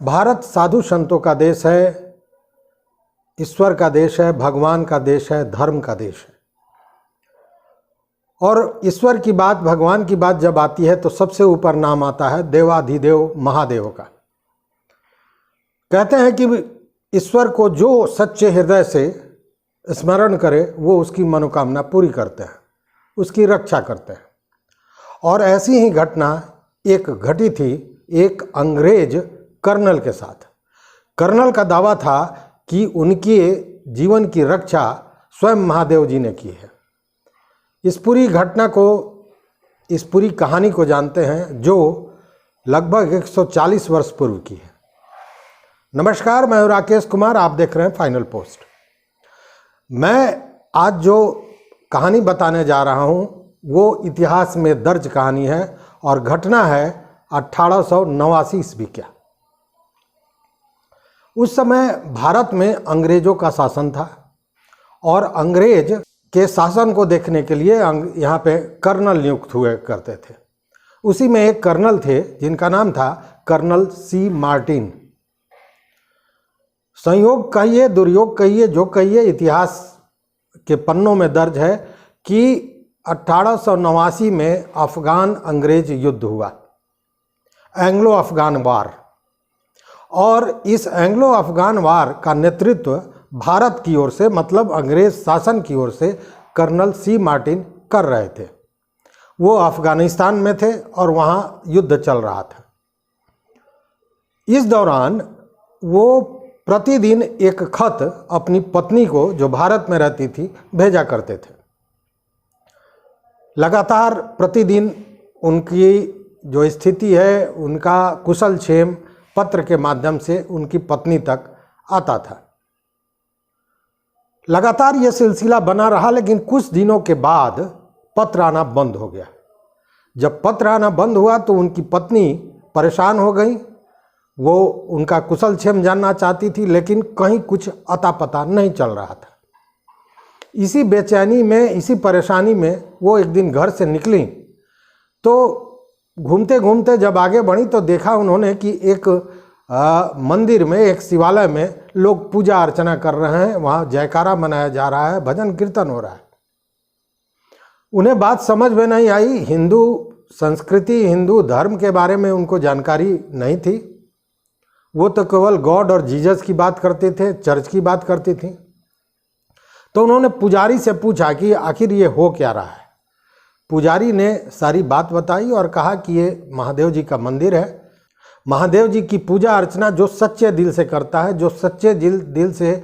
भारत साधु संतों का देश है, ईश्वर का देश है, भगवान का देश है, धर्म का देश है। और ईश्वर की बात, भगवान की बात जब आती है तो सबसे ऊपर नाम आता है देवाधिदेव महादेव का। कहते हैं कि ईश्वर को जो सच्चे हृदय से स्मरण करे वो उसकी मनोकामना पूरी करते हैं, उसकी रक्षा करते हैं। और ऐसी ही घटना एक घटी थी एक अंग्रेज कर्नल के साथ। कर्नल का दावा था कि उनके जीवन की रक्षा स्वयं महादेव जी ने की है। इस पूरी घटना को, इस पूरी कहानी को जानते हैं जो लगभग 140 वर्ष पूर्व की है। नमस्कार, मैं राकेश कुमार, आप देख रहे हैं फाइनल पोस्ट। मैं आज जो कहानी बताने जा रहा हूं वो इतिहास में दर्ज कहानी है और घटना है 1889 ईस्वी का। उस समय भारत में अंग्रेजों का शासन था और अंग्रेज के शासन को देखने के लिए यहाँ पे कर्नल नियुक्त हुए करते थे। उसी में एक कर्नल थे जिनका नाम था कर्नल सी मार्टिन। संयोग कहिए, दुर्योग कहिए, जो कहिए, इतिहास के पन्नों में दर्ज है कि 1889 में अफगान अंग्रेज युद्ध हुआ, एंग्लो अफगान वार। और इस एंग्लो अफगान वार का नेतृत्व भारत की ओर से, मतलब अंग्रेज शासन की ओर से कर्नल सी मार्टिन कर रहे थे। वो अफगानिस्तान में थे और वहाँ युद्ध चल रहा था। इस दौरान वो प्रतिदिन एक खत अपनी पत्नी को, जो भारत में रहती थी, भेजा करते थे। लगातार प्रतिदिन उनकी जो स्थिति है, उनका कुशल क्षेम पत्र के माध्यम से उनकी पत्नी तक आता था। लगातार यह सिलसिला बना रहा, लेकिन कुछ दिनों के बाद पत्र आना बंद हो गया। जब पत्र आना बंद हुआ तो उनकी पत्नी परेशान हो गई। वो उनका कुशल क्षेम जानना चाहती थी, लेकिन कहीं कुछ अता पता नहीं चल रहा था। इसी बेचैनी में, इसी परेशानी में वो एक दिन घर से निकली तो घूमते घूमते जब आगे बढ़ी तो देखा उन्होंने कि एक मंदिर में, एक शिवालय में लोग पूजा अर्चना कर रहे हैं, वहाँ जयकारा मनाया जा रहा है, भजन कीर्तन हो रहा है। उन्हें बात समझ में नहीं आई। हिंदू संस्कृति, हिंदू धर्म के बारे में उनको जानकारी नहीं थी। वो तो केवल गॉड और जीसस की बात करते थे, चर्च की बात करती थी। तो उन्होंने पुजारी से पूछा कि आखिर ये हो क्या रहा है। पुजारी ने सारी बात बताई और कहा कि ये महादेव जी का मंदिर है। महादेव जी की पूजा अर्चना जो सच्चे दिल से करता है, जो सच्चे दिल से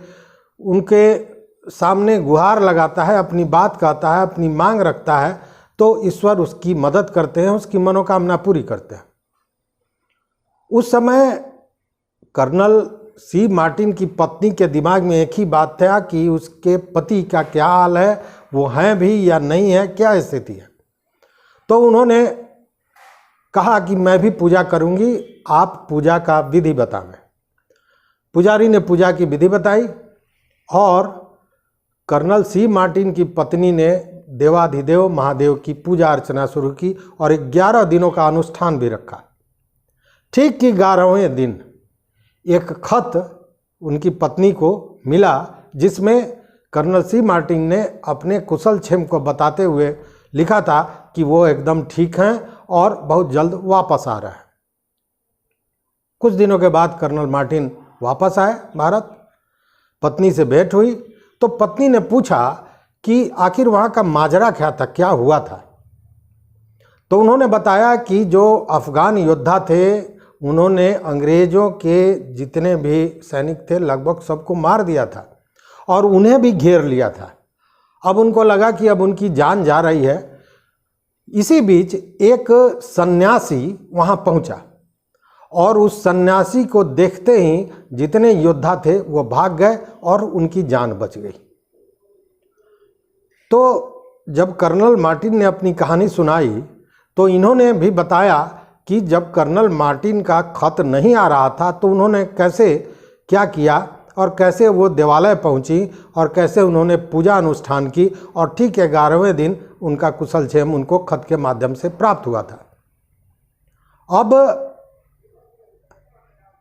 उनके सामने गुहार लगाता है, अपनी बात कहता है, अपनी मांग रखता है, तो ईश्वर उसकी मदद करते हैं, उसकी मनोकामना पूरी करते हैं। उस समय कर्नल सी मार्टिन की पत्नी के दिमाग में एक ही बात था कि उसके पति का क्या हाल है, वो हैं भी या नहीं है, क्या स्थिति है। तो उन्होंने कहा कि मैं भी पूजा करूंगी, आप पूजा का विधि बताएं। पुजारी ने पूजा की विधि बताई और कर्नल सी मार्टिन की पत्नी ने देवाधिदेव महादेव की पूजा अर्चना शुरू की और 11 दिनों का अनुष्ठान भी रखा। ठीक कि 11वें दिन एक खत उनकी पत्नी को मिला जिसमें कर्नल सी मार्टिन ने अपने कुशल क्षेम को बताते हुए लिखा था कि वो एकदम ठीक हैं और बहुत जल्द वापस आ रहा है। कुछ दिनों के बाद कर्नल मार्टिन वापस आए भारत। पत्नी से भेंट हुई तो पत्नी ने पूछा कि आखिर वहाँ का माजरा क्या था, क्या हुआ था। तो उन्होंने बताया कि जो अफगान योद्धा थे उन्होंने अंग्रेज़ों के जितने भी सैनिक थे लगभग सबको मार दिया था और उन्हें भी घेर लिया था। अब उनको लगा कि अब उनकी जान जा रही है। इसी बीच एक सन्यासी वहाँ पहुँचा और उस सन्यासी को देखते ही जितने योद्धा थे वो भाग गए और उनकी जान बच गई। तो जब कर्नल मार्टिन ने अपनी कहानी सुनाई तो इन्होंने भी बताया कि जब कर्नल मार्टिन का खत नहीं आ रहा था तो उन्होंने कैसे क्या किया और कैसे वो देवालय पहुंची और कैसे उन्होंने पूजा अनुष्ठान की और ठीक 11वें दिन उनका कुशल क्षेम उनको खत के माध्यम से प्राप्त हुआ था। अब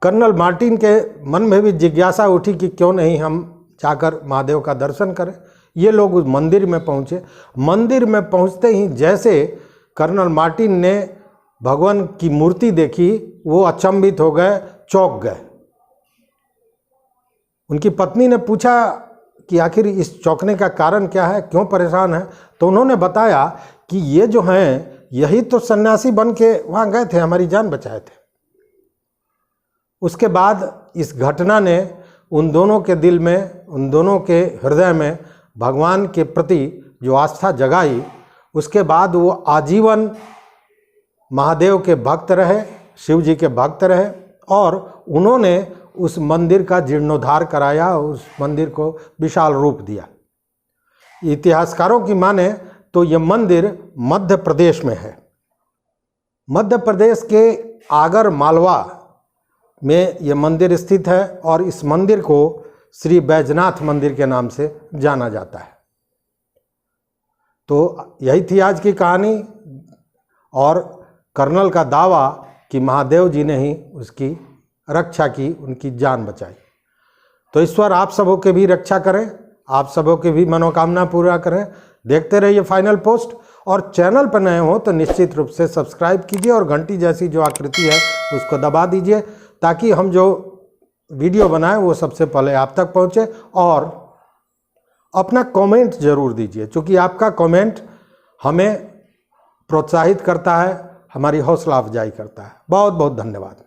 कर्नल मार्टिन के मन में भी जिज्ञासा उठी कि क्यों नहीं हम जाकर महादेव का दर्शन करें। ये लोग उस मंदिर में पहुँचे। मंदिर में पहुँचते ही जैसे कर्नल मार्टिन ने भगवान की मूर्ति देखी, वो अचंभित हो गए, चौंक गए। उनकी पत्नी ने पूछा कि आखिर इस चौंकने का कारण क्या है, क्यों परेशान है? तो उन्होंने बताया कि ये जो हैं यही तो सन्यासी बन के वहाँ गए थे, हमारी जान बचाए थे। उसके बाद इस घटना ने उन दोनों के दिल में, उन दोनों के हृदय में भगवान के प्रति जो आस्था जगाई, उसके बाद वो आजीवन महादेव के भक्त रहे, शिव जी के भक्त रहे और उन्होंने उस मंदिर का जीर्णोद्धार कराया, उस मंदिर को विशाल रूप दिया। इतिहासकारों की माने तो ये मंदिर मध्य प्रदेश में है। मध्य प्रदेश के आगर मालवा में ये मंदिर स्थित है और इस मंदिर को श्री बैजनाथ मंदिर के नाम से जाना जाता है। तो यही थी आज की कहानी और कर्नल का दावा कि महादेव जी ने ही उसकी रक्षा की, उनकी जान बचाई। तो ईश्वर आप सबों के भी रक्षा करें, आप सबों के भी मनोकामना पूरा करें। देखते रहिए फाइनल पोस्ट और चैनल पर नए हो तो निश्चित रूप से सब्सक्राइब कीजिए और घंटी जैसी जो आकृति है उसको दबा दीजिए ताकि हम जो वीडियो बनाएं वो सबसे पहले आप तक पहुंचे। और अपना कमेंट ज़रूर दीजिए, क्योंकि आपका कमेंट हमें प्रोत्साहित करता है, हमारी हौसला अफजाई करता है। बहुत बहुत धन्यवाद।